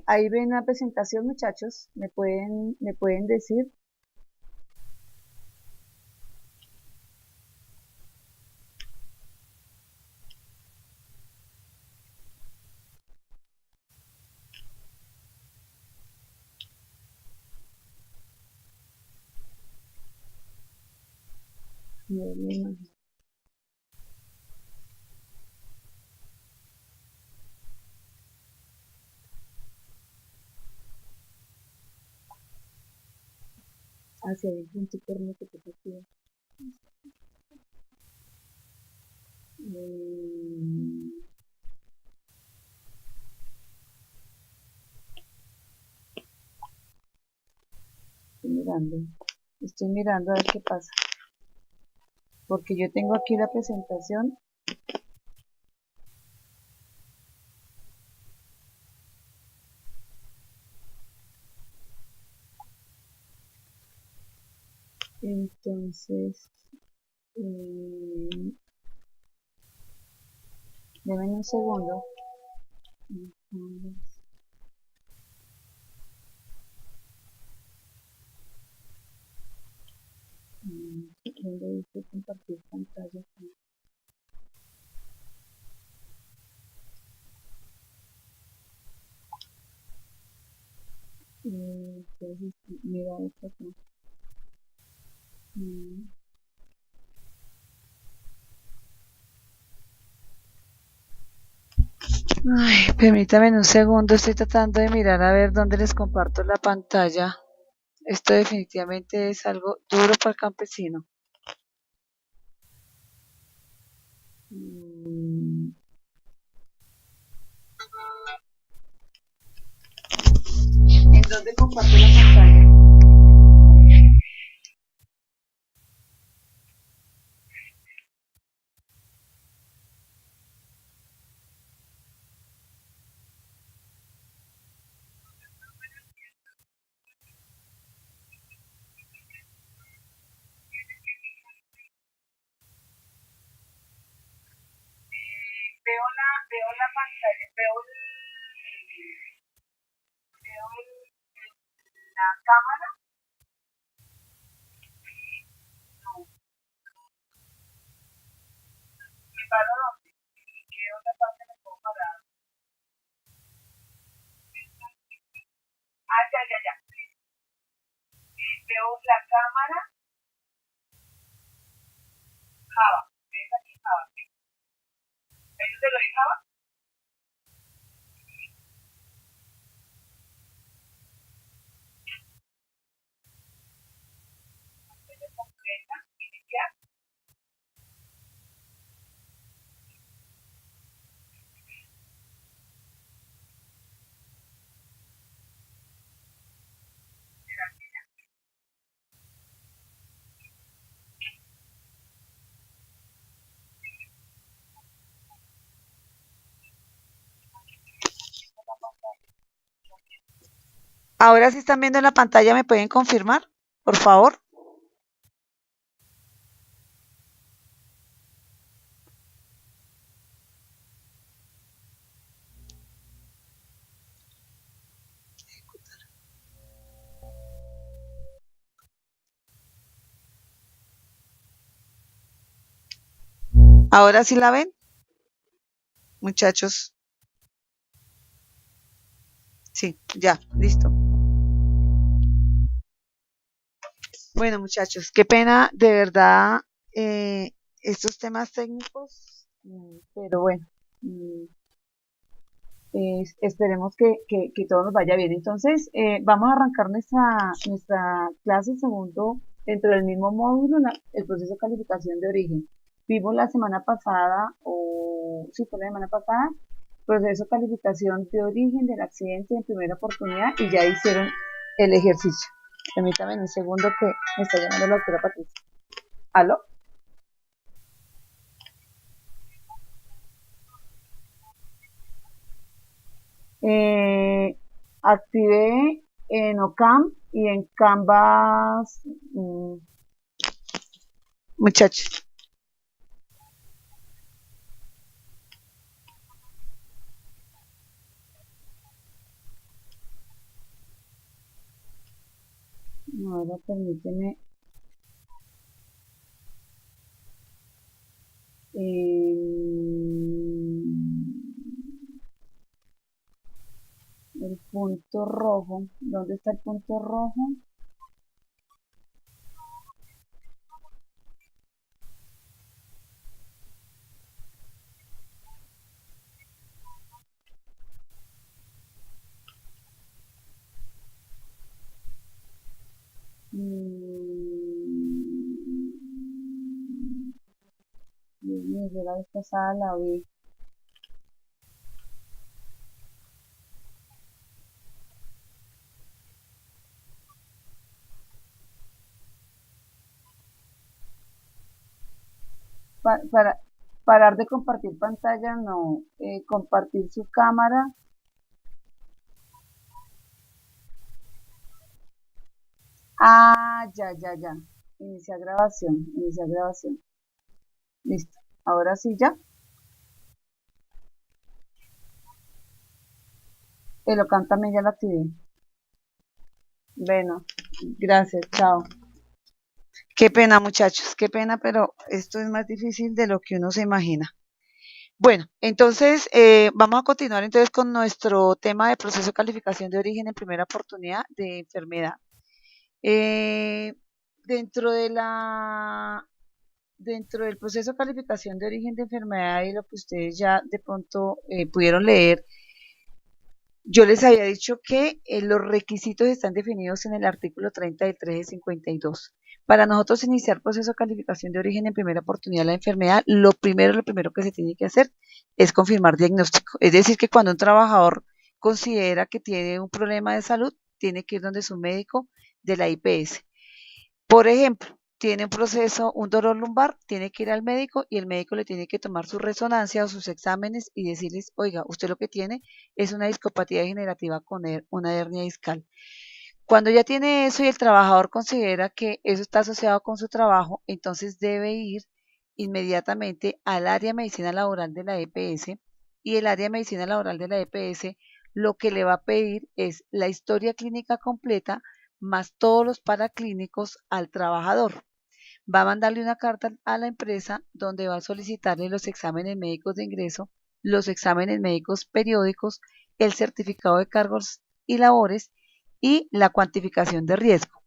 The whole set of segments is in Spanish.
Ahí ven la presentación, muchachos. Me pueden decir? No, me imagino. Hacia el puntico hermoso que te pido. Mm, Estoy mirando. Estoy mirando a ver qué pasa. Porque yo tengo aquí la presentación. Entonces, eh, denme un segundo. ¿Dónde dice compartir pantalla? Entonces, mira esto acá. Mm, Ay, permítame un segundo, estoy tratando de mirar a ver dónde les comparto la pantalla. Esto definitivamente es algo duro para el campesino. Mm, ¿En dónde comparto la pantalla? Veo la pantalla, la cámara. No, me paro dónde. ¿Qué otra parte me puedo parar? Ah, ya, ya, ya. Veo la cámara, Java. ¿Ves aquí Java? ¿Ves donde lo de Java? Pantalla completa, iniciar. Ahora sí están viendo en la pantalla, ¿me pueden confirmar? Por favor. Ahora sí la ven, muchachos. Sí, ya, listo. Bueno, muchachos, qué pena, de verdad, estos temas técnicos, pero bueno, mm, esperemos que todo nos vaya bien. Entonces, vamos a arrancar nuestra clase segundo dentro del mismo módulo, el proceso de calificación de origen. Vimos la semana pasada, o sí, fue la semana pasada, proceso de calificación de origen del accidente en primera oportunidad y ya hicieron el ejercicio. Permítame un segundo que me está llamando la doctora Patricia. ¿Aló? Eh, Activé en OCAM y en Canvas, muchachos. Ahora permíteme el punto rojo. ¿Dónde está el punto rojo? Dios mío, yo la vez pasada la vi. Para parar de compartir pantalla, no. Compartir su cámara. Ah, ya, ya, ya. Iniciar grabación, iniciar grabación. Listo. Ahora sí, ya. El Ocam también ya lo activé. Bueno, gracias, chao. Qué pena, muchachos, qué pena, pero esto es más difícil de lo que uno se imagina. Bueno, entonces vamos a continuar entonces con nuestro tema de proceso de calificación de origen en primera oportunidad de enfermedad. Eh, dentro de dentro del proceso de calificación de origen de enfermedad y lo que ustedes ya de pronto pudieron leer, yo les había dicho que los requisitos están definidos en el artículo 30 del 352. Para nosotros iniciar proceso de calificación de origen en primera oportunidad de la enfermedad, lo primero que se tiene que hacer es confirmar diagnóstico. Es decir, que cuando un trabajador considera que tiene un problema de salud, tiene que ir donde su médico de la IPS. Por ejemplo, tiene un proceso, un dolor lumbar, tiene que ir al médico y el médico le tiene que tomar su resonancia o sus exámenes y decirles, oiga, usted lo que tiene es una discopatía degenerativa con una hernia discal. Cuando ya tiene eso y el trabajador considera que eso está asociado con su trabajo, entonces debe ir inmediatamente al área de medicina laboral de la EPS y el área de medicina laboral de la EPS lo que le va a pedir es la historia clínica completa más todos los paraclínicos al trabajador. Va a mandarle una carta a la empresa donde va a solicitarle los exámenes médicos de ingreso, los exámenes médicos periódicos, el certificado de cargos y labores y la cuantificación de riesgo.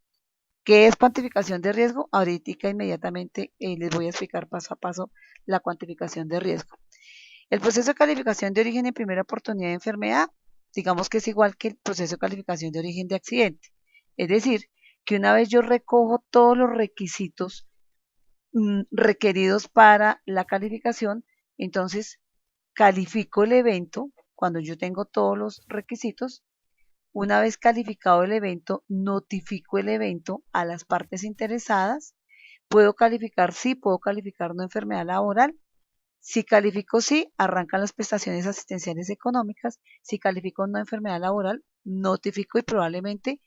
¿Qué es cuantificación de riesgo? Ahorita inmediatamente les voy a explicar paso a paso la cuantificación de riesgo. El proceso de calificación de origen en primera oportunidad de enfermedad, digamos que es igual que el proceso de calificación de origen de accidente. Es decir, que una vez yo recojo todos los requisitos requeridos para la calificación, entonces califico el evento cuando yo tengo todos los requisitos. Una vez calificado el evento, notifico el evento a las partes interesadas. Puedo calificar sí, puedo calificar no enfermedad laboral. Si califico sí, arrancan las prestaciones asistenciales económicas. Si califico no enfermedad laboral, notifico y probablemente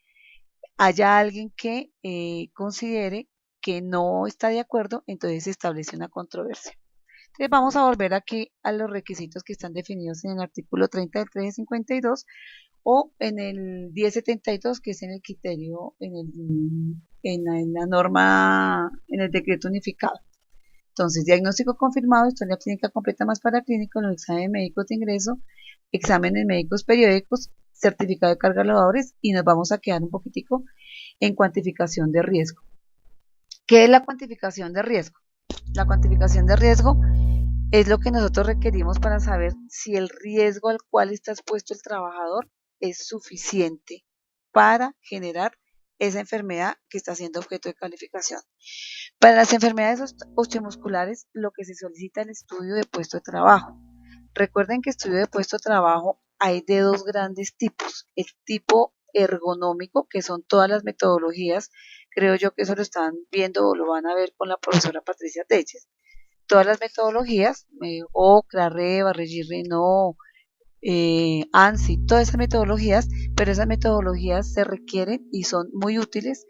haya alguien que considere que no está de acuerdo, entonces se establece una controversia. Entonces vamos a volver aquí a los requisitos que están definidos en el artículo 30 del 352 o en el 1072, que es en el criterio, en la norma, en el decreto unificado. Entonces, diagnóstico confirmado, historia clínica completa más paraclínico, los exámenes médicos de ingreso, exámenes médicos periódicos, certificado de carga de lavadores y nos vamos a quedar un poquitico en cuantificación de riesgo. ¿Qué es la cuantificación de riesgo? La cuantificación de riesgo es lo que nosotros requerimos para saber si el riesgo al cual está expuesto el trabajador es suficiente para generar esa enfermedad que está siendo objeto de calificación. Para las enfermedades osteomusculares, lo que se solicita es el estudio de puesto de trabajo. Recuerden que estudio de puesto de trabajo hay de dos grandes tipos. El tipo ergonómico, que son todas las metodologías, creo yo que eso lo están viendo o lo van a ver con la profesora Patricia Teches. Todas las metodologías, OCRA, REVA, Regirreno, ANSI, todas esas metodologías, pero esas metodologías se requieren y son muy útiles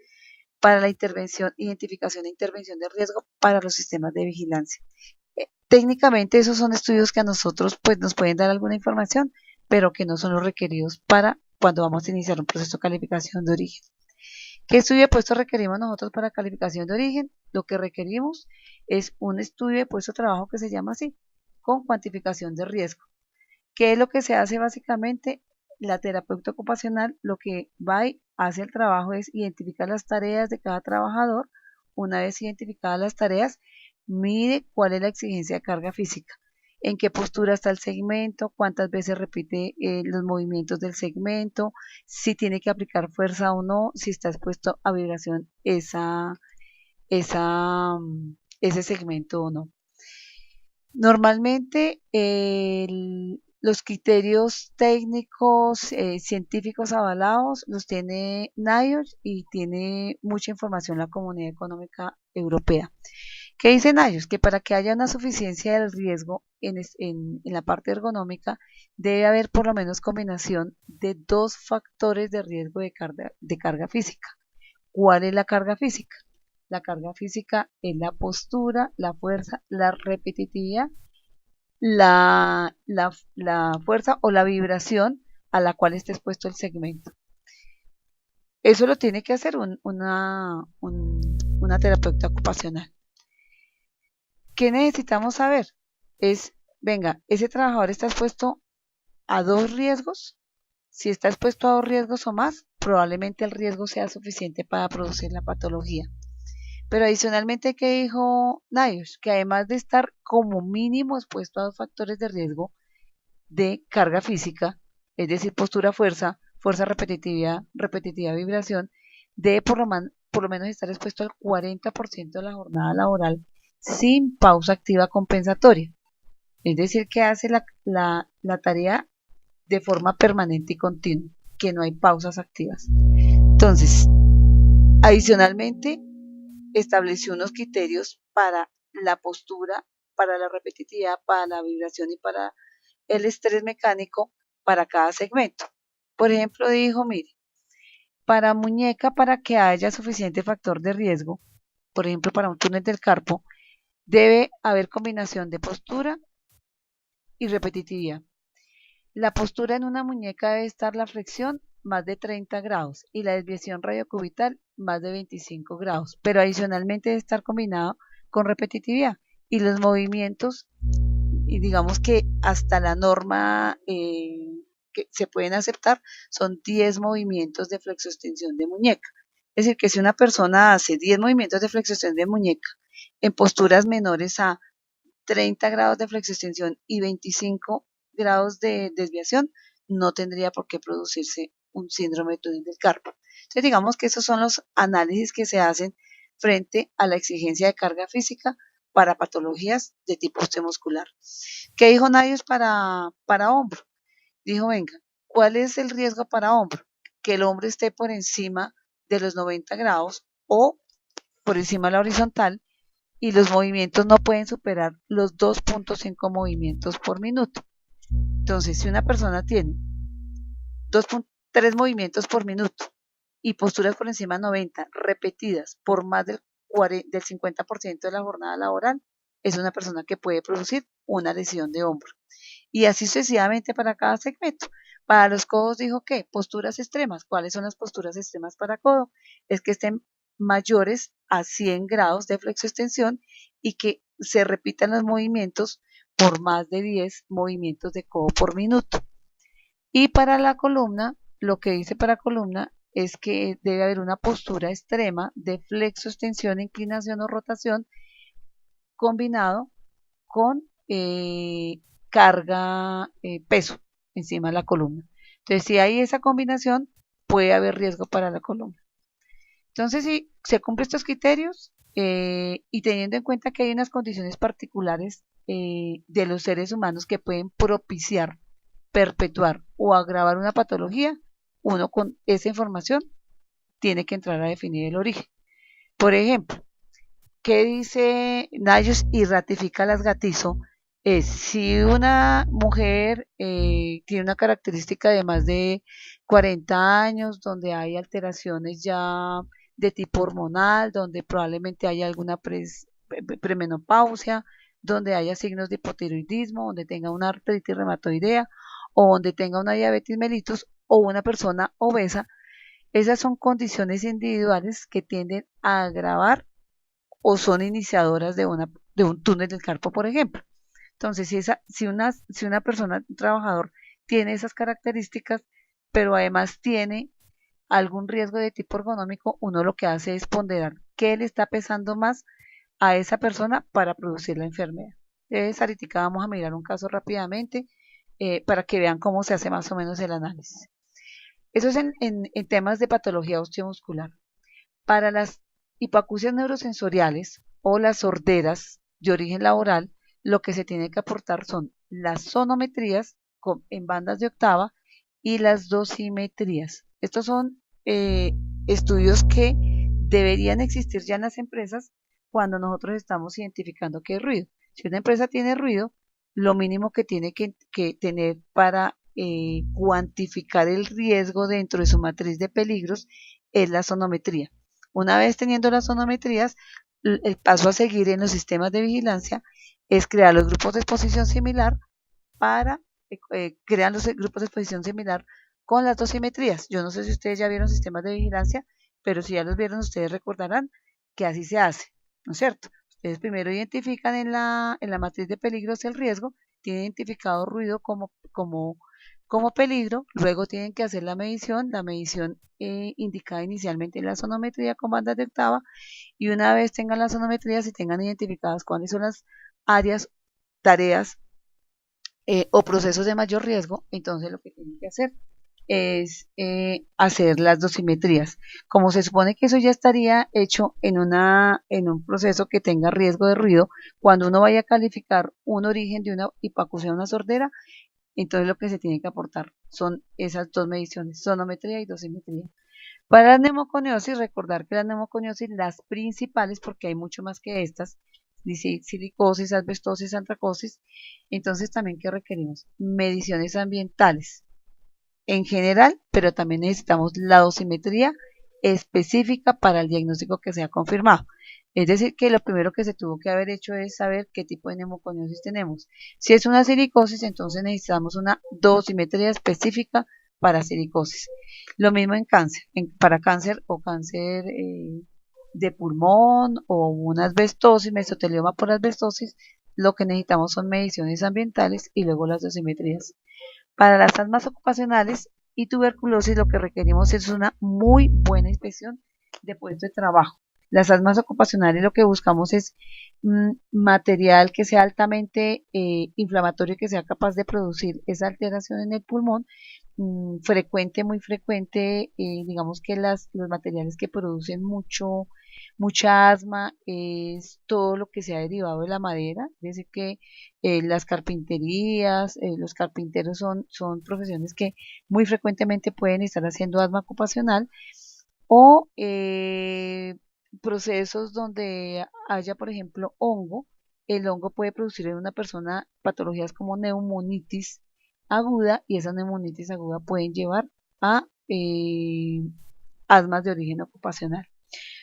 para la intervención, identificación e intervención de riesgo para los sistemas de vigilancia. Técnicamente esos son estudios que a nosotros pues nos pueden dar alguna información, pero que no son los requeridos para cuando vamos a iniciar un proceso de calificación de origen. ¿Qué estudio de puesto requerimos nosotros para calificación de origen? Lo que requerimos es un estudio de puesto de trabajo que se llama así, con cuantificación de riesgo. ¿Qué es lo que se hace básicamente? La terapeuta ocupacional lo que va y hace el trabajo es identificar las tareas de cada trabajador. Una vez identificadas las tareas, mide cuál es la exigencia de carga física, en qué postura está el segmento, cuántas veces repite los movimientos del segmento, si tiene que aplicar fuerza o no, si está expuesto a vibración ese segmento o no. Normalmente los criterios técnicos, científicos avalados los tiene NIOSH y tiene mucha información la Comunidad Económica Europea. ¿Qué dicen ellos? Que para que haya una suficiencia del riesgo en la parte ergonómica debe haber por lo menos combinación de dos factores de riesgo de carga física. ¿Cuál es la carga física? La carga física es la postura, la fuerza, la repetitividad, la fuerza o la vibración a la cual está expuesto el segmento. Eso lo tiene que hacer una terapeuta ocupacional. ¿Qué necesitamos saber? Venga, ese trabajador está expuesto a dos riesgos. Si está expuesto a dos riesgos o más, probablemente el riesgo sea suficiente para producir la patología. Pero adicionalmente, ¿qué dijo NIOSH? Que además de estar como mínimo expuesto a dos factores de riesgo de carga física, es decir, postura, fuerza repetitividad, vibración, debe por lo menos estar expuesto al 40% de la jornada laboral sin pausa activa compensatoria. Es decir, que hace la tarea de forma permanente y continua, que no hay pausas activas. Entonces, adicionalmente, estableció unos criterios para la postura, para la repetitividad, para la vibración y para el estrés mecánico para cada segmento. Por ejemplo, dijo, mire, para muñeca, para que haya suficiente factor de riesgo, por ejemplo, para un túnel del carpo, debe haber combinación de postura y repetitividad. La postura en una muñeca debe estar la flexión más de 30 grados y la desviación radiocubital más de 25 grados, pero adicionalmente debe estar combinado con repetitividad y los movimientos, y digamos que hasta la norma que se pueden aceptar son 10 movimientos de flexoextensión de muñeca. Es decir, que si una persona hace 10 movimientos de flexoextensión de muñeca en posturas menores a 30 grados de flexoextensión y 25 grados de desviación, no tendría por qué producirse un síndrome de túnel del carpo. Entonces, digamos que esos son los análisis que se hacen frente a la exigencia de carga física para patologías de tipo osteomuscular. ¿Qué dijo NIOSH para hombro? Dijo, venga, ¿cuál es el riesgo para hombro? Que el hombro esté por encima de los 90 grados o por encima de la horizontal y los movimientos no pueden superar los 2.5 movimientos por minuto. Entonces, si una persona tiene 3 movimientos por minuto y posturas por encima de 90 repetidas por más del 50% de la jornada laboral, es una persona que puede producir una lesión de hombro. Y así sucesivamente para cada segmento. Para los codos dijo que posturas extremas. ¿Cuáles son las posturas extremas para codo? Es que estén mayores a 100 grados de flexoextensión y que se repitan los movimientos por más de 10 movimientos de codo por minuto. Y para la columna, lo que dice para columna es que debe haber una postura extrema de flexoextensión, inclinación o rotación combinado con carga, peso encima de la columna. Entonces, si hay esa combinación, puede haber riesgo para la columna. Entonces, si se cumplen estos criterios y teniendo en cuenta que hay unas condiciones particulares de los seres humanos que pueden propiciar, perpetuar o agravar una patología, uno con esa información tiene que entrar a definir el origen. Por ejemplo, ¿qué dice NIOSH y ratifica las Gatizo? Es si una mujer tiene una característica de más de 40 años, donde hay alteraciones ya de tipo hormonal, donde probablemente haya alguna premenopausia, donde haya signos de hipotiroidismo, donde tenga una artritis reumatoidea o donde tenga una diabetes mellitus o una persona obesa, Esas son condiciones individuales que tienden a agravar o son iniciadoras de un túnel del carpo, por ejemplo. Entonces, si una persona, un trabajador, tiene esas características, pero además tiene algún riesgo de tipo ergonómico, uno lo que hace es ponderar qué le está pesando más a esa persona para producir la enfermedad. Entonces, ahorita vamos a mirar un caso rápidamente para que vean cómo se hace más o menos el análisis. Eso es en temas de patología osteomuscular. Para las hipoacusias neurosensoriales o las sorderas de origen laboral, lo que se tiene que aportar son las sonometrías en bandas de octava y las dosimetrías. Estos son estudios que deberían existir ya en las empresas cuando nosotros estamos identificando que hay ruido. Si una empresa tiene ruido, lo mínimo que tiene que tener para cuantificar el riesgo dentro de su matriz de peligros es la sonometría. Una vez teniendo las sonometrías, el paso a seguir en los sistemas de vigilancia es crear los grupos de exposición similar para crear los grupos de exposición similar con las dosimetrías. Yo no sé si ustedes ya vieron sistemas de vigilancia, pero si ya los vieron, ustedes recordarán que así se hace, ¿no es cierto? Ustedes primero identifican en la matriz de peligros el riesgo, tienen identificado ruido como peligro, luego tienen que hacer la medición indicada inicialmente en la sonometría con bandas de octava, y una vez tengan las sonometrías y tengan identificadas cuáles son las áreas, tareas o procesos de mayor riesgo, entonces lo que tienen que hacer es hacer las dosimetrías. Como se supone que eso ya estaría hecho en un proceso que tenga riesgo de ruido, cuando uno vaya a calificar un origen de una hipoacusia o una sordera, entonces lo que se tiene que aportar son esas dos mediciones, sonometría y dosimetría. Para la neumoconiosis, recordar que las neumoconiosis, las principales, porque hay mucho más que estas, silicosis, asbestosis, antracosis, entonces también que requerimos mediciones ambientales en general, pero también necesitamos la dosimetría específica para el diagnóstico que sea confirmado. Es decir, que lo primero que se tuvo que haber hecho es saber qué tipo de neumoconiosis tenemos. Si es una silicosis, entonces necesitamos una dosimetría específica para silicosis. Lo mismo en cáncer, para cáncer o cáncer de pulmón o una asbestosis, mesotelioma por asbestosis, lo que necesitamos son mediciones ambientales y luego las dosimetrías. Para las asmas ocupacionales y tuberculosis lo que requerimos es una muy buena inspección de puesto de trabajo. Las asmas ocupacionales lo que buscamos es material que sea altamente inflamatorio y que sea capaz de producir esa alteración en el pulmón, frecuente, muy frecuente, digamos que los materiales que producen mucha asma es todo lo que se ha derivado de la madera, es decir que las carpinterías, los carpinteros son profesiones que muy frecuentemente pueden estar haciendo asma ocupacional o procesos donde haya, por ejemplo, hongo. El hongo puede producir en una persona patologías como neumonitis aguda y esa neumonitis aguda pueden llevar a asmas de origen ocupacional.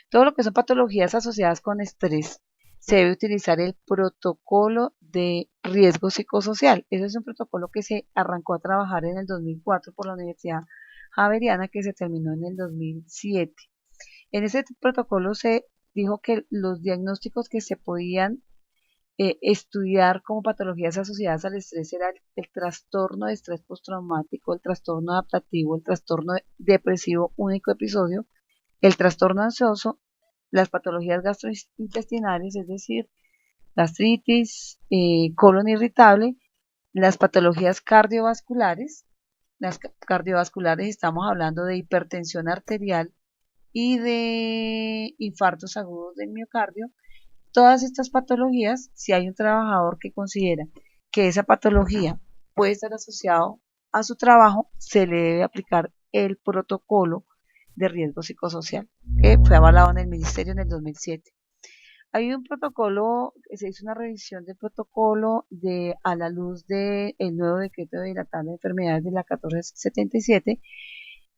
Todo lo que son patologías asociadas con estrés, se debe utilizar el protocolo de riesgo psicosocial. Ese es un protocolo que se arrancó a trabajar en el 2004 por la Universidad Javeriana, que se terminó en el 2007. En ese protocolo se dijo que los diagnósticos que se podían estudiar como patologías asociadas al estrés era el trastorno de estrés postraumático, el trastorno adaptativo, el trastorno depresivo único episodio, el trastorno ansioso, las patologías gastrointestinales, es decir, gastritis, colon irritable, las patologías cardiovasculares. Las cardiovasculares estamos hablando de hipertensión arterial y de infartos agudos del miocardio. Todas estas patologías, si hay un trabajador que considera que esa patología puede estar asociado a su trabajo, se le debe aplicar el protocolo de riesgo psicosocial, que fue avalado en el Ministerio en el 2007. Hay un protocolo, se hizo una revisión del protocolo a la luz del nuevo decreto de la tabla de enfermedades de la 1477.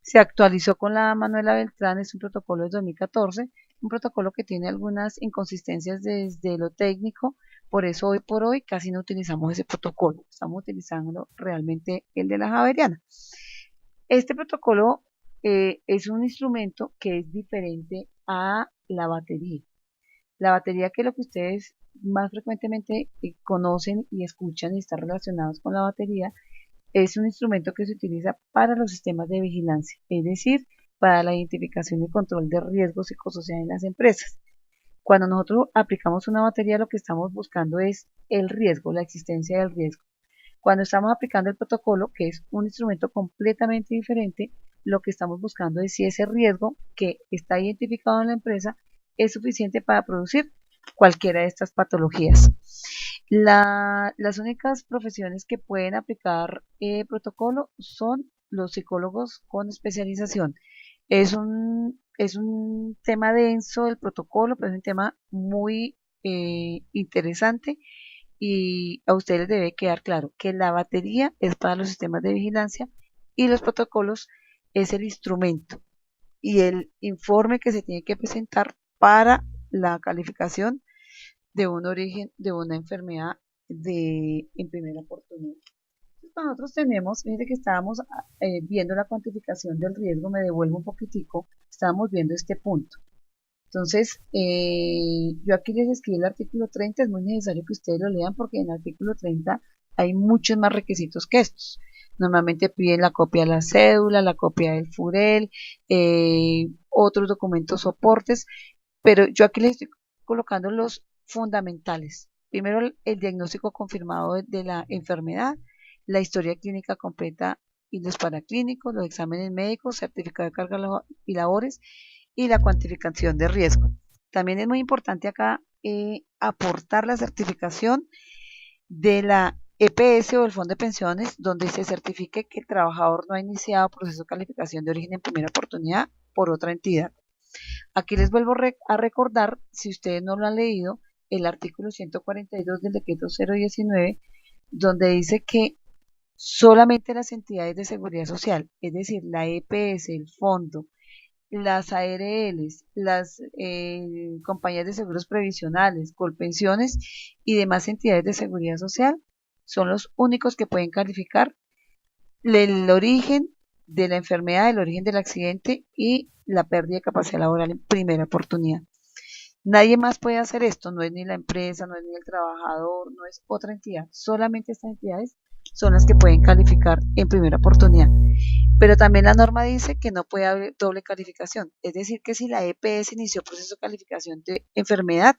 Se actualizó con la Manuela Beltrán, es un protocolo de 2014, un protocolo que tiene algunas inconsistencias desde lo técnico, por eso hoy por hoy casi no utilizamos ese protocolo, estamos utilizando realmente el de la Javeriana. Este protocolo es un instrumento que es diferente a la batería. La batería, que es lo que ustedes más frecuentemente conocen y escuchan y están relacionados con la batería, es un instrumento que se utiliza para los sistemas de vigilancia, es decir, para la identificación y control de riesgos psicosociales en las empresas. Cuando nosotros aplicamos una batería, lo que estamos buscando es el riesgo, la existencia del riesgo. Cuando estamos aplicando el protocolo, que es un instrumento completamente diferente, lo que estamos buscando es si ese riesgo que está identificado en la empresa es suficiente para producir cualquiera de estas patologías. Las únicas profesiones que pueden aplicar protocolo son los psicólogos con especialización. Es un tema denso el protocolo, pero es un tema muy interesante, y a ustedes les debe quedar claro que la batería es para los sistemas de vigilancia y los protocolos es el instrumento y el informe que se tiene que presentar para la calificación de un origen de una enfermedad en primera oportunidad. Entonces, nosotros tenemos, fíjense que estábamos viendo la cuantificación del riesgo, me devuelvo un poquitico, estábamos viendo este punto. Entonces, yo aquí les escribí el artículo 30, es muy necesario que ustedes lo lean porque en el artículo 30 hay muchos más requisitos que estos. Normalmente piden la copia de la cédula, la copia del FUREL, otros documentos soportes, pero yo aquí les estoy colocando los fundamentales. Primero, el diagnóstico confirmado de la enfermedad, la historia clínica completa y los paraclínicos, los exámenes médicos, certificado de carga y labores, y la cuantificación de riesgo. También es muy importante acá aportar la certificación de la EPS o el Fondo de Pensiones, donde se certifique que el trabajador no ha iniciado proceso de calificación de origen en primera oportunidad por otra entidad. Aquí les vuelvo a recordar, si ustedes no lo han leído, el artículo 142 del decreto 019, donde dice que solamente las entidades de seguridad social, es decir, la EPS, el fondo, las ARLs, las compañías de seguros previsionales, Colpensiones y demás entidades de seguridad social son los únicos que pueden calificar el origen de la enfermedad, el origen del accidente y la pérdida de capacidad laboral en primera oportunidad. Nadie más puede hacer esto, no es ni la empresa, no es ni el trabajador, no es otra entidad, solamente estas entidades son las que pueden calificar en primera oportunidad. Pero también la norma dice que no puede haber doble calificación, es decir, que si la EPS inició proceso de calificación de enfermedad,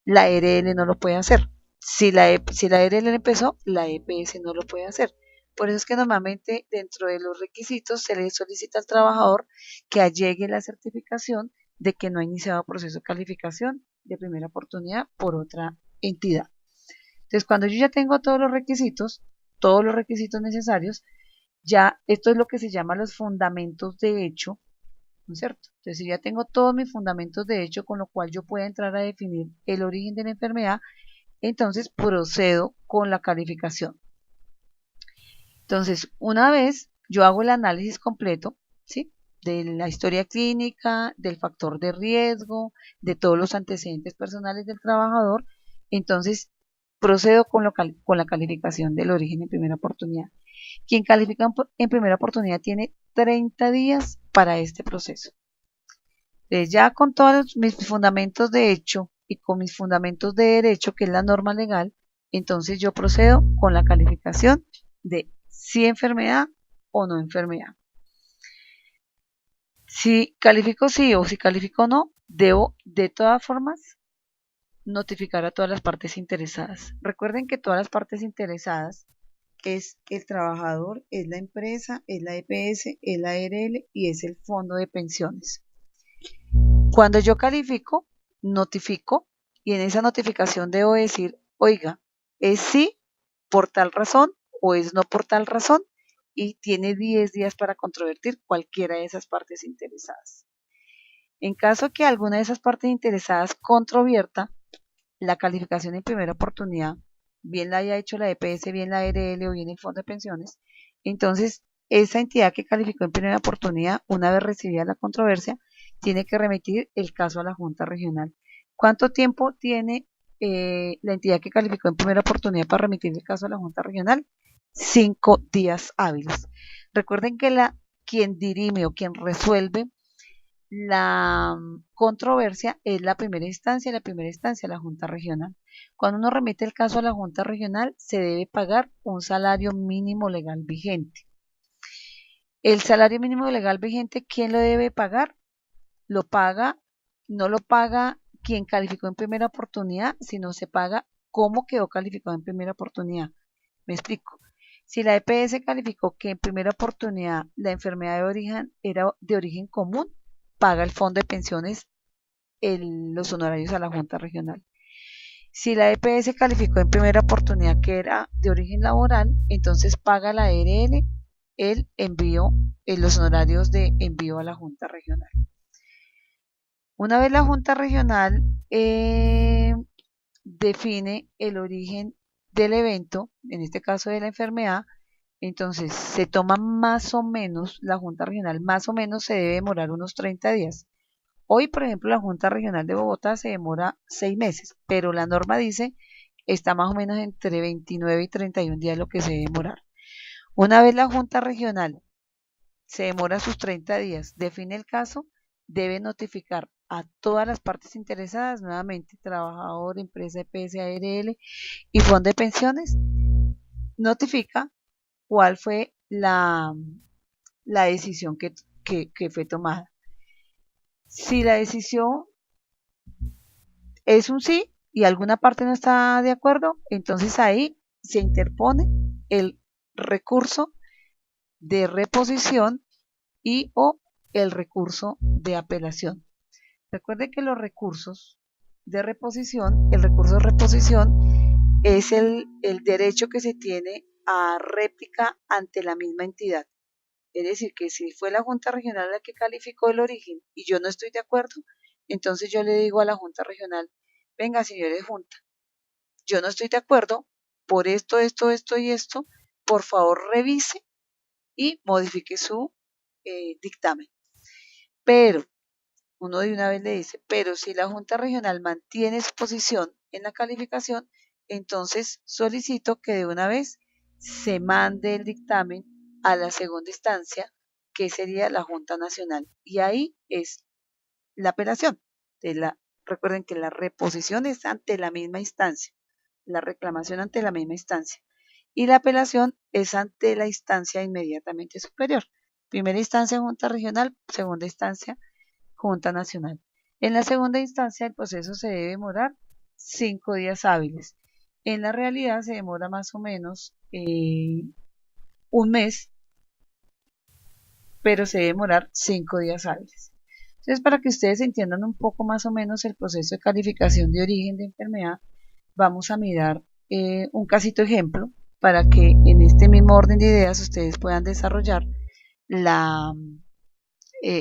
la ERL no lo puede hacer. Si la ERL empezó, la EPS no lo puede hacer. Por eso es que normalmente dentro de los requisitos se le solicita al trabajador que allegue la certificación de que no ha iniciado proceso de calificación de primera oportunidad por otra entidad. Entonces, cuando yo ya tengo todos los requisitos necesarios, ya esto es lo que se llama los fundamentos de hecho, ¿no es cierto? Entonces, si ya tengo todos mis fundamentos de hecho, con lo cual yo pueda entrar a definir el origen de la enfermedad, entonces procedo con la calificación. Entonces, una vez yo hago el análisis completo, ¿sí?, de la historia clínica, del factor de riesgo, de todos los antecedentes personales del trabajador, entonces procedo con la calificación del origen en primera oportunidad. Quien califica en primera oportunidad tiene 30 días para este proceso. Entonces, ya con todos mis fundamentos de hecho y con mis fundamentos de derecho, que es la norma legal, entonces yo procedo con la calificación de si enfermedad o no enfermedad. Si califico sí o si califico no, debo de todas formas notificar a todas las partes interesadas. Recuerden que todas las partes interesadas es el trabajador, es la empresa, es la EPS, es la ARL y es el fondo de pensiones. Cuando yo califico, notifico, y en esa notificación debo decir, oiga, es sí por tal razón o es no por tal razón, y tiene 10 días para controvertir cualquiera de esas partes interesadas. En caso que alguna de esas partes interesadas controvierta la calificación en primera oportunidad, bien la haya hecho la EPS, bien la ARL o bien el fondo de pensiones, entonces esa entidad que calificó en primera oportunidad, una vez recibida la controversia, tiene que remitir el caso a la Junta Regional. ¿Cuánto tiempo tiene la entidad que calificó en primera oportunidad para remitir el caso a la Junta Regional? 5 días hábiles. Recuerden que quien dirime o quien resuelve la controversia es la primera instancia, la Junta Regional. Cuando uno remite el caso a la Junta Regional, se debe pagar un salario mínimo legal vigente. El salario mínimo legal vigente, ¿quién lo debe pagar? Lo paga, no lo paga quien calificó en primera oportunidad, sino se paga cómo quedó calificado en primera oportunidad. Me explico. Si la EPS calificó que en primera oportunidad la enfermedad de origen era de origen común, paga el fondo de pensiones los honorarios a la Junta Regional. Si la EPS calificó en primera oportunidad que era de origen laboral, entonces paga la ARL el envío, los honorarios de envío a la Junta Regional. Una vez la Junta Regional define el origen del evento, en este caso de la enfermedad, entonces se toma más o menos, la Junta Regional más o menos se debe demorar unos 30 días. Hoy, por ejemplo, la Junta Regional de Bogotá se demora 6 meses, pero la norma dice está más o menos entre 29 y 31 días lo que se debe demorar. Una vez la Junta Regional se demora sus 30 días, define el caso, debe notificar a todas las partes interesadas, nuevamente trabajador, empresa EPS, ARL y fondo de pensiones, notifica cuál fue la decisión que fue tomada. Si la decisión es un sí y alguna parte no está de acuerdo, entonces ahí se interpone el recurso de reposición y o el recurso de apelación. Recuerde que los recursos de reposición, el recurso de reposición es el derecho que se tiene a réplica ante la misma entidad. Es decir, que si fue la Junta Regional la que calificó el origen y yo no estoy de acuerdo, entonces yo le digo a la Junta Regional, venga, señores Junta, yo no estoy de acuerdo por esto, esto y esto, por favor revise y modifique su dictamen. Pero, uno de una vez le dice, pero si la Junta Regional mantiene su posición en la calificación, entonces solicito que de una vez se mande el dictamen a la segunda instancia, que sería la Junta Nacional. Y ahí es la apelación. Recuerden que la reposición es ante la misma instancia, la reclamación ante la misma instancia. Y la apelación es ante la instancia inmediatamente superior. Primera instancia, Junta Regional, segunda instancia, Junta Nacional. En la segunda instancia, el proceso se debe demorar 5 días hábiles. En la realidad se demora más o menos un mes, pero se debe demorar 5 días hábiles. Entonces, para que ustedes entiendan un poco más o menos el proceso de calificación de origen de enfermedad, vamos a mirar un casito ejemplo para que en este mismo orden de ideas ustedes puedan desarrollar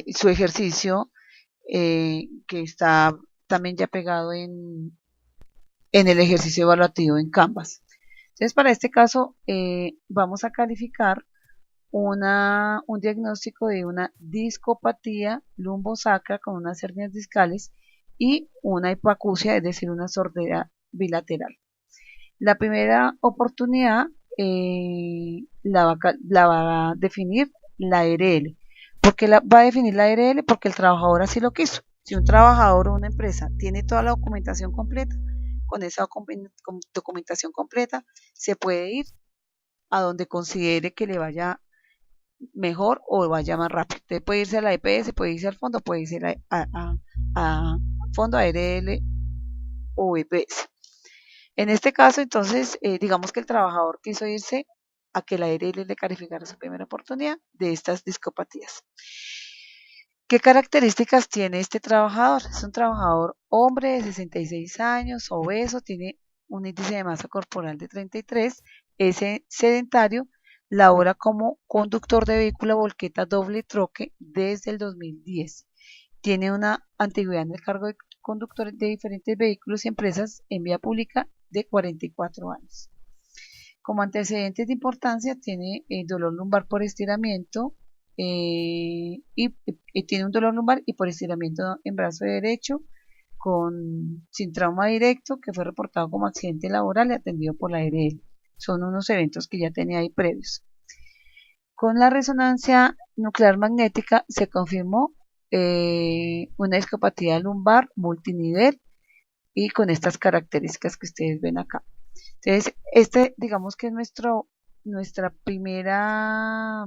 su ejercicio que está también ya pegado en el ejercicio evaluativo en Canvas. Entonces, para este caso, vamos a calificar un diagnóstico de una discopatía lumbosacra con unas hernias discales y una hipoacusia, es decir, una sordera bilateral. La primera oportunidad la va a definir la ARL. ¿Por qué va a definir la ARL? Porque el trabajador así lo quiso. Si un trabajador o una empresa tiene toda la documentación completa, con esa documentación completa se puede ir a donde considere que le vaya mejor o vaya más rápido. Usted puede irse a la EPS, puede irse al fondo, puede irse a fondo ARL o EPS. En este caso, entonces, digamos que el trabajador quiso irse a que la ARL le calificara su primera oportunidad de estas discopatías. ¿Qué características tiene este trabajador? Es un trabajador hombre de 66 años, obeso, tiene un índice de masa corporal de 33, es sedentario, labora como conductor de vehículo volqueta doble troque desde el 2010. Tiene una antigüedad en el cargo de conductor de diferentes vehículos y empresas en vía pública de 44 años. Como antecedentes de importancia tiene dolor lumbar por estiramiento y tiene un dolor lumbar y por estiramiento en brazo derecho sin trauma directo que fue reportado como accidente laboral y atendido por la ARL. Son unos eventos que ya tenía ahí previos. Con la resonancia nuclear magnética se confirmó una discapacidad lumbar multinivel y con estas características que ustedes ven acá. Entonces, digamos que es nuestra primera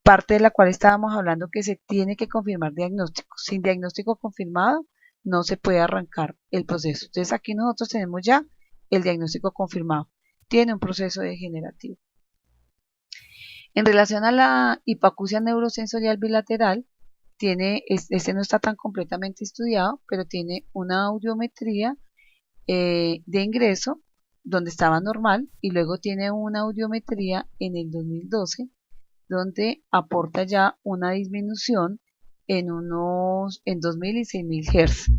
parte de la cual estábamos hablando, que se tiene que confirmar diagnóstico. Sin diagnóstico confirmado no se puede arrancar el proceso. Entonces aquí nosotros tenemos ya el diagnóstico confirmado. Tiene un proceso degenerativo. En relación a la hipoacusia neurosensorial bilateral, este no está tan completamente estudiado, pero tiene una audiometría de ingreso donde estaba normal y luego tiene una audiometría en el 2012 donde aporta ya una disminución en 2000 y 6000 Hz.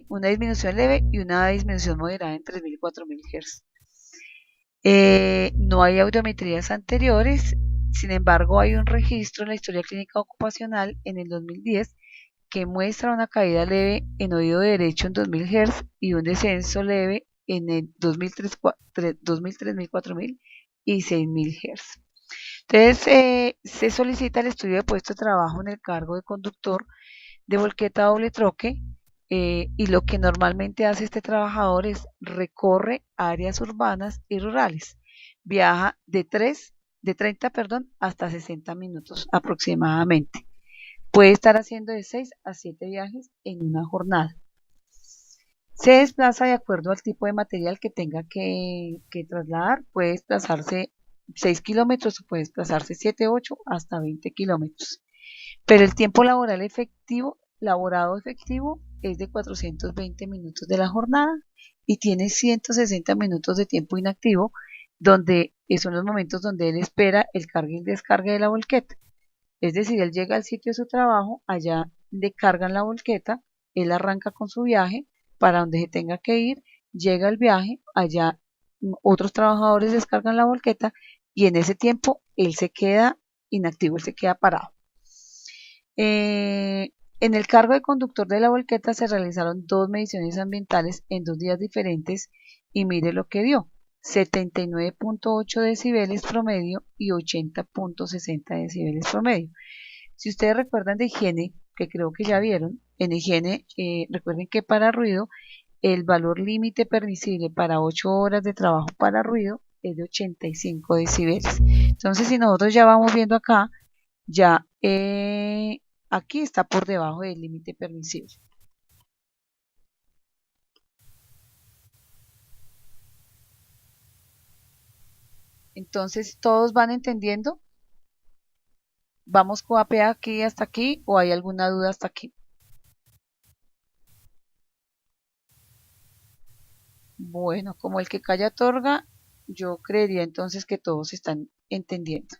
Una disminución leve y una disminución moderada en 3000 y 4000 Hz. No hay audiometrías anteriores, sin embargo hay un registro en la historia clínica ocupacional en el 2010 que muestra una caída leve en oído derecho en 2000 Hz y un descenso leve en el 2000, 3000, 4000 y 6000 Hz. Entonces, se solicita el estudio de puesto de trabajo en el cargo de conductor de volqueta doble troque y lo que normalmente hace este trabajador es recorre áreas urbanas y rurales. Viaja de 30 hasta 60 minutos aproximadamente. Puede estar haciendo de 6 a 7 viajes en una jornada. Se desplaza de acuerdo al tipo de material que tenga que trasladar. Puede desplazarse 6 kilómetros o puede desplazarse 7, 8 hasta 20 kilómetros. Pero el tiempo laborado efectivo es de 420 minutos de la jornada y tiene 160 minutos de tiempo inactivo, donde son los momentos donde él espera el cargue y descargue de la volqueta. Es decir, él llega al sitio de su trabajo, allá le cargan la volqueta, él arranca con su viaje para donde se tenga que ir, llega el viaje, allá otros trabajadores descargan la volqueta y en ese tiempo él se queda inactivo, él se queda parado. En el cargo de conductor de la volqueta se realizaron 2 mediciones ambientales en 2 días diferentes y mire lo que dio. 79.8 decibeles promedio y 80.60 decibeles promedio. Si ustedes recuerdan de higiene, que creo que ya vieron, en higiene, recuerden que para ruido, el valor límite permisible para 8 horas de trabajo para ruido es de 85 decibeles. Entonces, si nosotros ya vamos viendo acá, ya aquí está por debajo del límite permisible. Entonces, ¿todos van entendiendo? ¿Vamos con AP aquí hasta aquí o hay alguna duda hasta aquí? Bueno, como el que calla otorga, yo creería entonces que todos están entendiendo.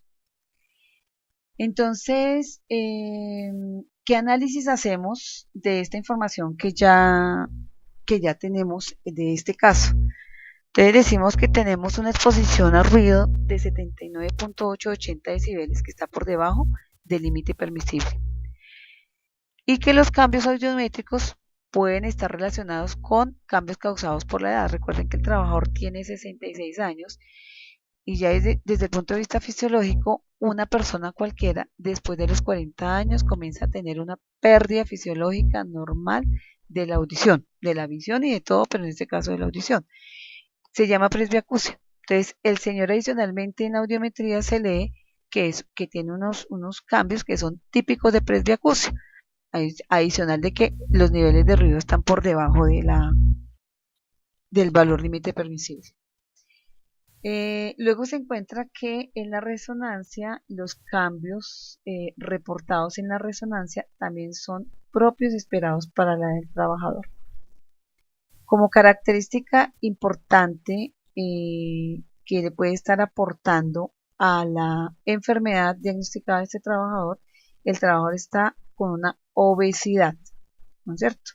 Entonces, ¿qué análisis hacemos de esta información que ya tenemos de este caso? Entonces decimos que tenemos una exposición a ruido de 79.880 decibeles, que está por debajo del límite permisible. Y que los cambios audiométricos pueden estar relacionados con cambios causados por la edad. Recuerden que el trabajador tiene 66 años y ya desde el punto de vista fisiológico, una persona cualquiera después de los 40 años comienza a tener una pérdida fisiológica normal de la audición, de la visión y de todo, pero en este caso de la audición. Se llama presbiacusia. Entonces, el señor adicionalmente en audiometría se lee que tiene unos cambios que son típicos de presbiacusia, adicional de que los niveles de ruido están por debajo del valor límite permisible. Luego se encuentra que en la resonancia los cambios reportados en la resonancia también son propios y esperados para la del trabajador. Como característica importante que le puede estar aportando a la enfermedad diagnosticada de este trabajador, el trabajador está con una obesidad, ¿no es cierto?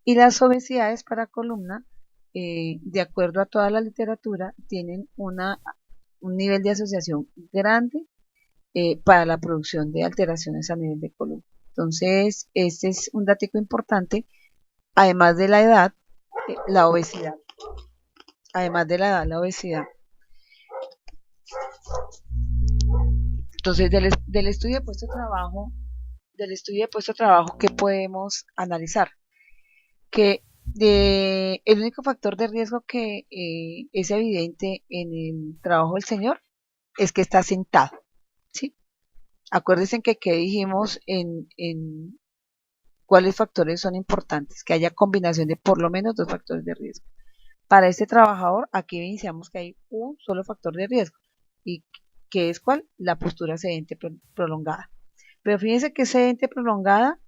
Y las obesidades para columna, de acuerdo a toda la literatura, tienen un nivel de asociación grande para la producción de alteraciones a nivel de columna. Entonces, este es un dato importante, además de la edad, la obesidad. Además de la edad, la obesidad. Entonces, del estudio de puesto de trabajo, ¿qué podemos analizar? Que el único factor de riesgo que es evidente en el trabajo del señor es que está sentado, ¿sí? Acuérdense que dijimos en cuáles factores son importantes, que haya combinación de por lo menos dos factores de riesgo. Para este trabajador, aquí iniciamos que hay un solo factor de riesgo, y que es ¿cuál? La postura sedente prolongada. Pero fíjense que es sedente prolongada,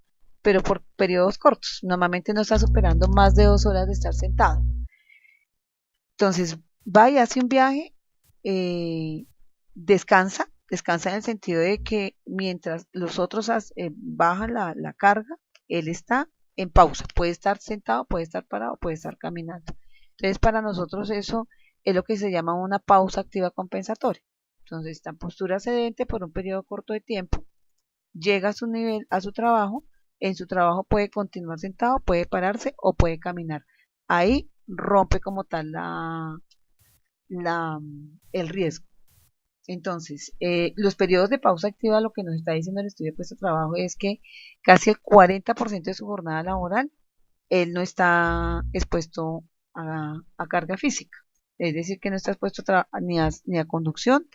pero por periodos cortos. Normalmente no está superando más de 2 horas de estar sentado. Entonces, va y hace un viaje, eh, descansa en el sentido de que mientras los otros bajan la carga, él está en pausa. Puede estar sentado, puede estar parado, puede estar caminando. Entonces, para nosotros eso es lo que se llama una pausa activa compensatoria. Entonces, está en postura sedente por un periodo corto de tiempo, llega a su nivel, a su trabajo, en su trabajo puede continuar sentado, puede pararse o puede caminar. Ahí rompe como tal el riesgo. Entonces, los periodos de pausa activa, lo que nos está diciendo el estudio de puesto de trabajo es que casi el 40% de su jornada laboral, él no está expuesto a carga física. Es decir, que no está expuesto ni a conducción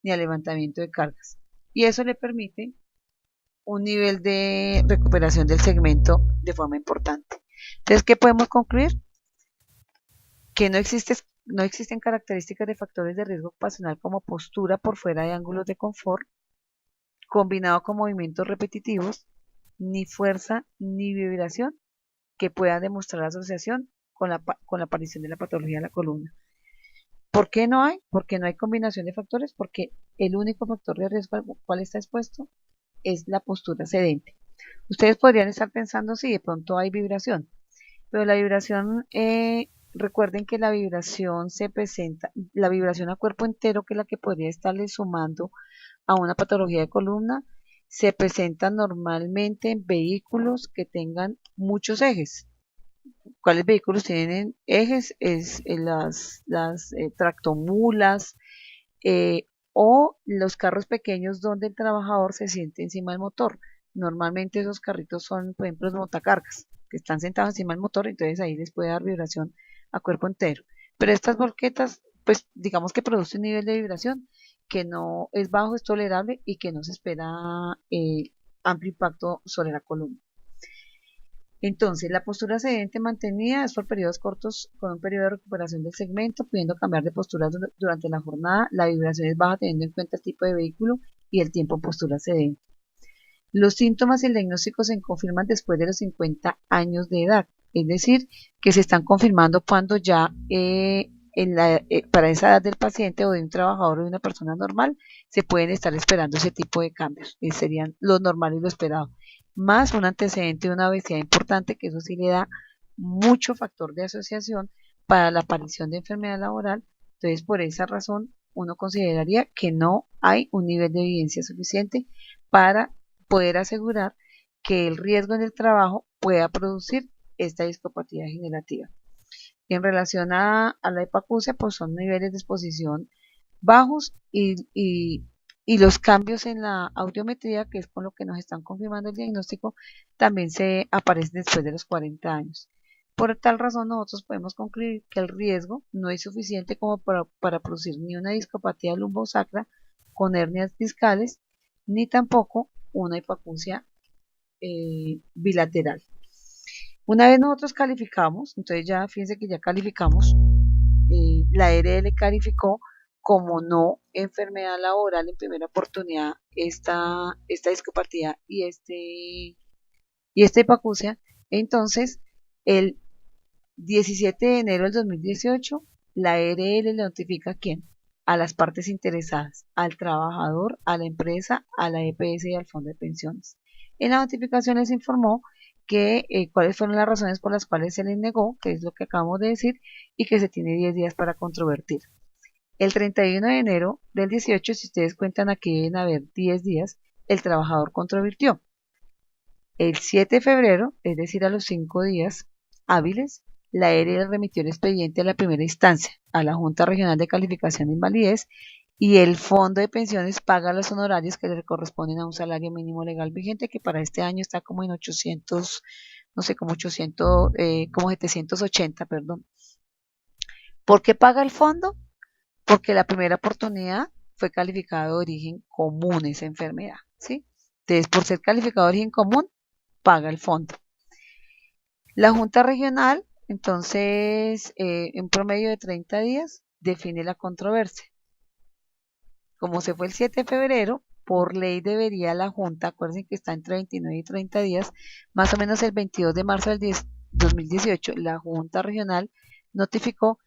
ni a levantamiento de cargas. Y eso le permite un nivel de recuperación del segmento de forma importante. Entonces, ¿qué podemos concluir? Que no existen características de factores de riesgo ocupacional como postura por fuera de ángulos de confort, combinado con movimientos repetitivos, ni fuerza ni vibración que puedan demostrar asociación con la aparición de la patología de la columna. ¿Por qué no hay? Porque no hay combinación de factores, porque el único factor de riesgo al cual está expuesto es la postura sedente. Ustedes podrían estar pensando si de pronto hay vibración, pero la vibración, recuerden que la vibración se presenta, la vibración a cuerpo entero, que es la que podría estarle sumando a una patología de columna, se presenta normalmente en vehículos que tengan muchos ejes. ¿Cuáles vehículos tienen ejes? Es las tractomulas, o los carros pequeños donde el trabajador se siente encima del motor. Normalmente esos carritos son, por ejemplo, los montacargas, que están sentados encima del motor, entonces ahí les puede dar vibración a cuerpo entero. Pero estas volquetas, pues digamos que produce un nivel de vibración que no es bajo, es tolerable y que no se espera amplio impacto sobre la columna. Entonces, la postura sedente mantenida es por periodos cortos con un periodo de recuperación del segmento, pudiendo cambiar de postura durante la jornada. La vibración es baja teniendo en cuenta el tipo de vehículo y el tiempo en postura sedente. Los síntomas y el diagnóstico se confirman después de los 50 años de edad, es decir, que se están confirmando cuando ya para esa edad del paciente o de un trabajador o de una persona normal se pueden estar esperando ese tipo de cambios, serían lo normal y lo esperado, más un antecedente de una obesidad importante, que eso sí le da mucho factor de asociación para la aparición de enfermedad laboral. Entonces, por esa razón, uno consideraría que no hay un nivel de evidencia suficiente para poder asegurar que el riesgo en el trabajo pueda producir esta discopatía degenerativa. En relación a la hipacusia, pues son niveles de exposición bajos y los cambios en la audiometría, que es con lo que nos están confirmando el diagnóstico, también se aparecen después de los 40 años. Por tal razón, nosotros podemos concluir que el riesgo no es suficiente como para producir ni una discopatía lumbosacra con hernias discales, ni tampoco una hipacusia bilateral. Una vez nosotros calificamos, entonces ya fíjense que ya calificamos, la ARL calificó como no enfermedad laboral en primera oportunidad esta discopatía y esta hipacusia. Entonces, el 17 de enero del 2018, la ARL le notifica ¿a quién? A las partes interesadas, al trabajador, a la empresa, a la EPS y al fondo de pensiones. En la notificación les informó que cuáles fueron las razones por las cuales se les negó, que es lo que acabamos de decir, y que se tiene 10 días para controvertir. El 31 de enero del 18, si ustedes cuentan, aquí deben haber 10 días, el trabajador controvirtió. El 7 de febrero, es decir, a los 5 días hábiles, la ARL remitió el expediente a la primera instancia, a la Junta Regional de Calificación de Invalidez, y el fondo de pensiones paga los honorarios que le corresponden a un salario mínimo legal vigente, que para este año está como en 800, no sé, como 800, como 780, perdón. ¿Por qué paga el fondo? Porque la primera oportunidad fue calificado de origen común esa enfermedad, ¿sí? Entonces, por ser calificado de origen común, paga el fondo. La Junta Regional, entonces, en promedio de 30 días, define la controversia. Como se fue el 7 de febrero, por ley debería la Junta, acuérdense que está entre 29 y 30 días, más o menos el 22 de marzo del 2018, la Junta Regional notificó.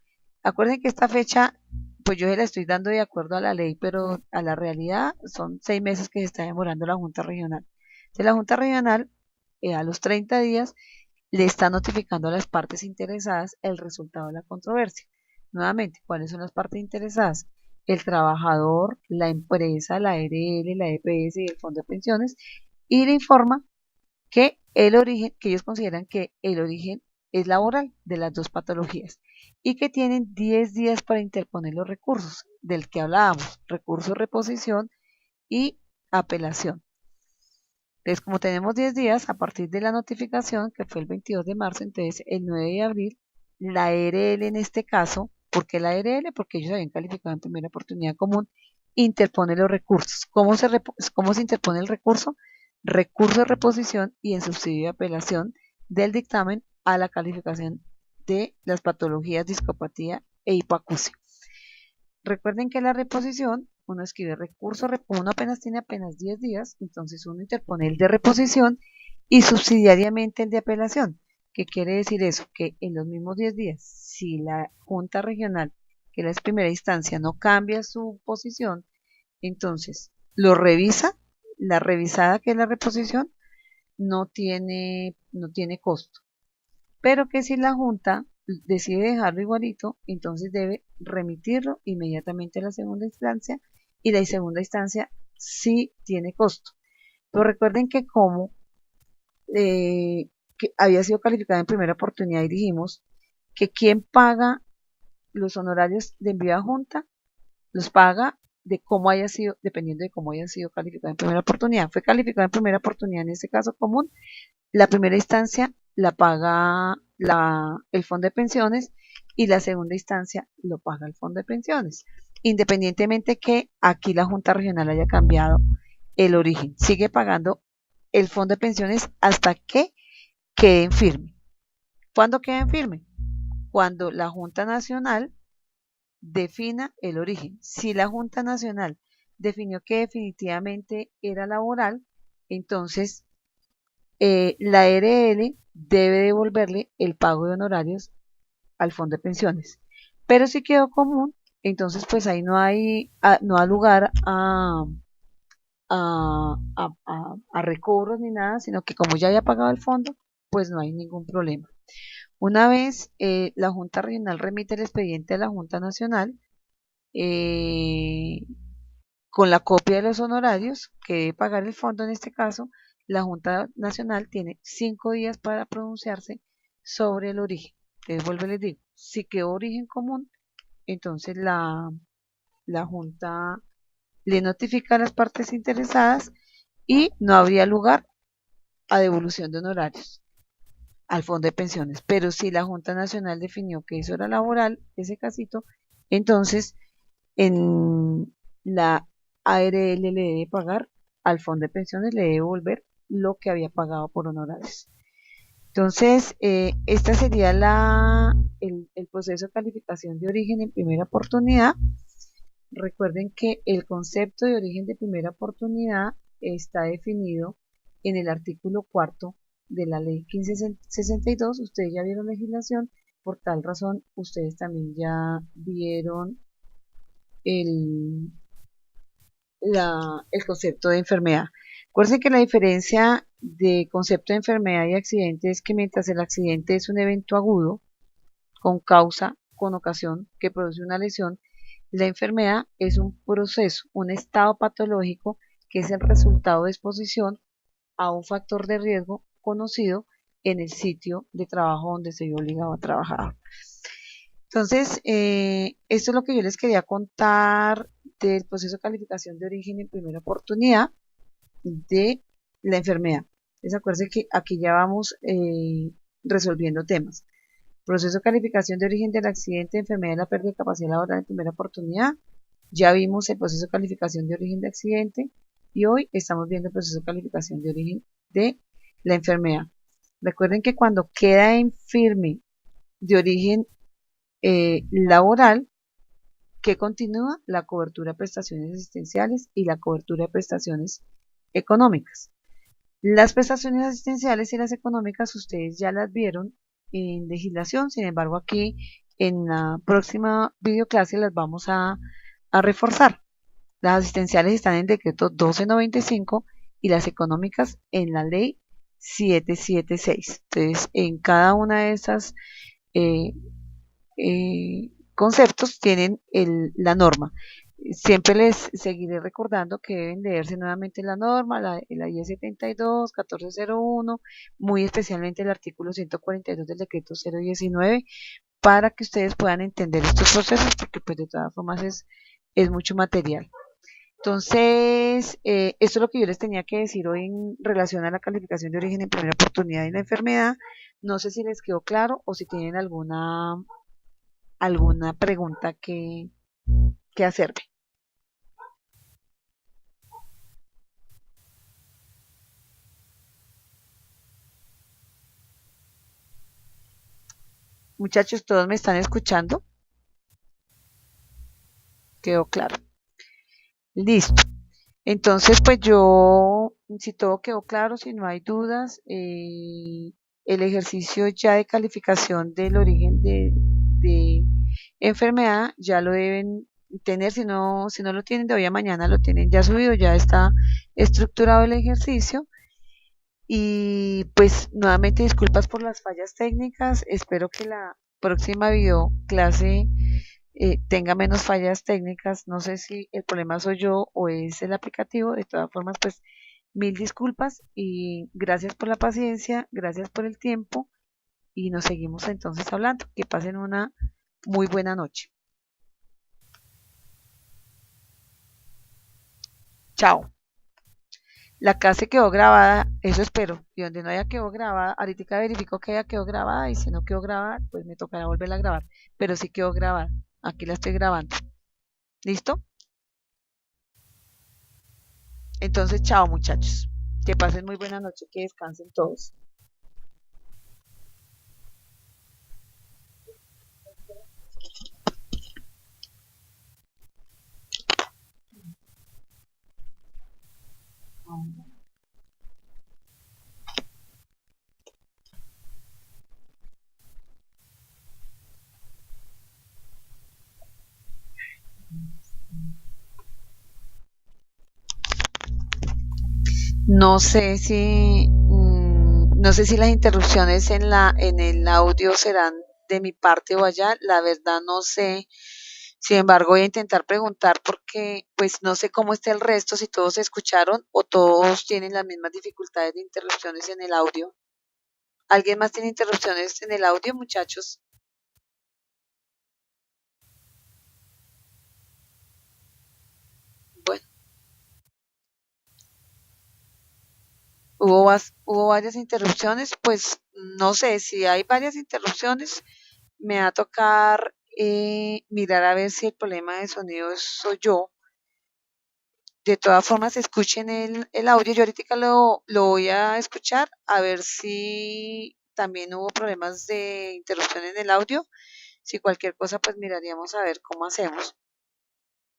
Acuérdense que esta fecha, pues yo se la estoy dando de acuerdo a la ley, pero a la realidad son 6 meses que se está demorando la Junta Regional. Entonces la Junta Regional, a los 30 días, le está notificando a las partes interesadas el resultado de la controversia. Nuevamente, ¿cuáles son las partes interesadas? El trabajador, la empresa, la ARL, la EPS y el fondo de pensiones, y le informa que el origen, que ellos consideran que el origen es laboral de las dos patologías y que tienen 10 días para interponer los recursos del que hablábamos, recurso, reposición y apelación. Entonces, como tenemos 10 días a partir de la notificación, que fue el 22 de marzo, entonces el 9 de abril, la ARL en este caso, ¿por qué la ARL? Porque ellos habían calificado en primera oportunidad común, interpone los recursos. ¿Cómo se interpone el recurso? Recurso de reposición y en subsidio de apelación del dictamen a la calificación de las patologías discopatía e hipoacusia. Recuerden que la reposición, uno escribe recurso, uno apenas tiene 10 días, entonces uno interpone el de reposición y subsidiariamente el de apelación. ¿Qué quiere decir eso? Que en los mismos 10 días, si la Junta Regional, que es la primera instancia, no cambia su posición, entonces lo revisa, la revisada que es la reposición, no tiene costo. Pero que si la Junta decide dejarlo igualito, entonces debe remitirlo inmediatamente a la segunda instancia y la segunda instancia sí tiene costo. Pero recuerden que como que había sido calificada en primera oportunidad y dijimos que quien paga los honorarios de envío a Junta, los paga de cómo haya sido, dependiendo de cómo haya sido calificada en primera oportunidad. Fue calificada en primera oportunidad en este caso común, la primera instancia la paga el fondo de pensiones y la segunda instancia lo paga el fondo de pensiones, independientemente que aquí la Junta Regional haya cambiado el origen. Sigue pagando el fondo de pensiones hasta que quede en firme. ¿Cuándo queda en firme? Cuando la Junta Nacional defina el origen. Si la Junta Nacional definió que definitivamente era laboral, entonces la ARL debe devolverle el pago de honorarios al fondo de pensiones. Pero si quedó común, entonces pues ahí no hay lugar a recobros ni nada, sino que como ya había pagado el fondo, pues no hay ningún problema. Una vez la Junta Regional remite el expediente a la Junta Nacional eh, con la copia de los honorarios que debe pagar el fondo en este caso, la Junta Nacional tiene 5 días para pronunciarse sobre el origen. Entonces, vuelvo y les digo, si quedó origen común, entonces la Junta le notifica a las partes interesadas y no habría lugar a devolución de honorarios al fondo de pensiones. Pero si la Junta Nacional definió que eso era laboral, ese casito, entonces en la ARL le debe pagar al fondo de pensiones, le debe devolver lo que había pagado por honorarios. Entonces, esta sería el proceso de calificación de origen en primera oportunidad. Recuerden que el concepto de origen de primera oportunidad está definido en el artículo cuarto de la ley 1562. Ustedes ya vieron legislación, por tal razón ustedes también ya vieron el, el concepto de enfermedad. Acuérdense que la diferencia de concepto de enfermedad y accidente es que mientras el accidente es un evento agudo, con causa, con ocasión, que produce una lesión, la enfermedad es un proceso, un estado patológico que es el resultado de exposición a un factor de riesgo conocido en el sitio de trabajo donde se vio obligado a trabajar. Entonces, esto es lo que yo les quería contar del proceso de calificación de origen en primera oportunidad de la enfermedad. Entonces acuérdense que aquí ya vamos resolviendo temas. Proceso de calificación de origen del accidente, enfermedad y la pérdida de capacidad laboral en primera oportunidad. Ya vimos el proceso de calificación de origen de accidente y hoy estamos viendo el proceso de calificación de origen de la enfermedad. Recuerden que cuando queda enferme de origen laboral, que continúa la cobertura de prestaciones asistenciales y la cobertura de prestaciones económicas. Las prestaciones asistenciales y las económicas ustedes ya las vieron en legislación, sin embargo aquí en la próxima videoclase las vamos a reforzar. Las asistenciales están en el decreto 1295 y las económicas en la ley 776. Entonces, en cada una de esas eh, conceptos tienen la norma. Siempre les seguiré recordando que deben leerse nuevamente la norma, la IE 72, 1401, muy especialmente el artículo 142 del decreto 019, para que ustedes puedan entender estos procesos, porque pues de todas formas es mucho material. Entonces, esto es lo que yo les tenía que decir hoy en relación a la calificación de origen en primera oportunidad y la enfermedad. No sé si les quedó claro o si tienen alguna pregunta que hacerme. Muchachos, ¿todos me están escuchando? Quedó claro. Listo. Entonces, pues yo, si todo quedó claro, si no hay dudas, el ejercicio ya de calificación del origen de enfermedad ya lo deben tener, si no lo tienen de hoy a mañana, lo tienen ya subido, ya está estructurado el ejercicio. Y pues nuevamente disculpas por las fallas técnicas, espero que la próxima video clase tenga menos fallas técnicas. No sé si el problema soy yo o es el aplicativo. De todas formas, pues mil disculpas y gracias por la paciencia, gracias por el tiempo y nos seguimos entonces hablando. Que pasen una muy buena noche. Chao. La clase quedó grabada, eso espero. Y donde no haya quedado grabada, ahorita verifico que haya quedado grabada y si no quedó grabada, pues me tocará volverla a grabar. Pero sí quedó grabada. Aquí la estoy grabando. ¿Listo? Entonces, chao muchachos. Que pasen muy buena noche, que descansen todos. No sé si las interrupciones en el audio serán de mi parte o allá, la verdad no sé. Sin embargo, voy a intentar preguntar porque pues no sé cómo está el resto, si todos escucharon o todos tienen las mismas dificultades de interrupciones en el audio. ¿Alguien más tiene interrupciones en el audio, muchachos? Bueno, hubo varias interrupciones, pues no sé, si hay varias interrupciones, me va a tocar mirar a ver si el problema de sonido soy yo. De todas formas, escuchen el audio. Yo ahorita lo voy a escuchar a ver si también hubo problemas de interrupción en el audio. Si cualquier cosa, pues miraríamos a ver cómo hacemos.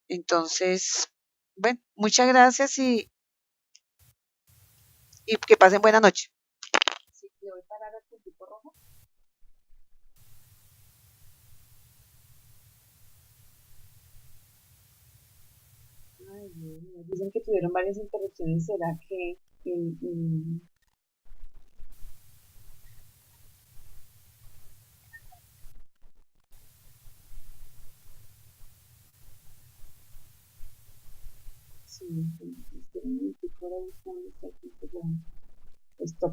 Entonces, bueno, muchas gracias y que pasen buena noche. Sí, le voy a parar al puntico rojo. Ay, Dios mío, dicen que tuvieron varias interrupciones. ¿Será que sí, espera un momentico, ahora buscando este punto rojo. Stop.